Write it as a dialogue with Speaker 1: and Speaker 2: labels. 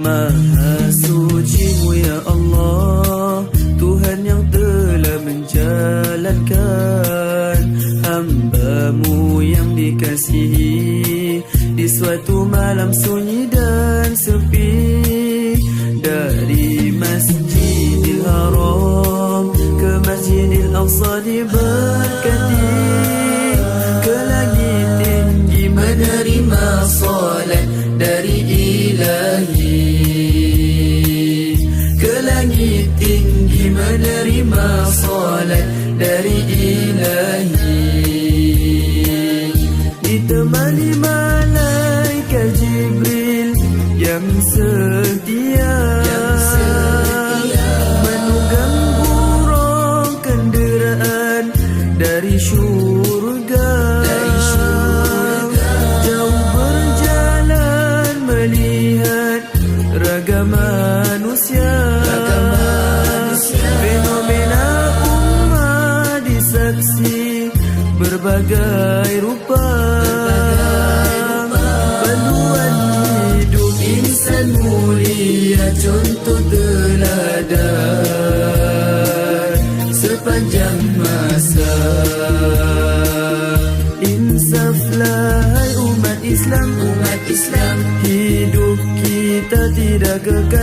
Speaker 1: Maha suci-Mu ya Allah, Tuhan yang telah menjalankan hamba-Mu yang dikasihi di suatu malam sunyi dan sepi. Dari Masjidil Haram ke Masjidil Aqsa diberkati, ke langit tinggi menerima salat dari Ilahi, ke langit tinggi menerima salat dari Ilahi. Ditemani malaikat Jibril yang setia, menunggang burung kenderaan dari syurga. Jauh berjalan melihat ragam manusia, fenomena ummah disaksi berbagai rupa. Panduan hidup insan mulia, contoh teladan sepanjang masa. Insaflah hai umat Islam, hidup kita tidak kekal.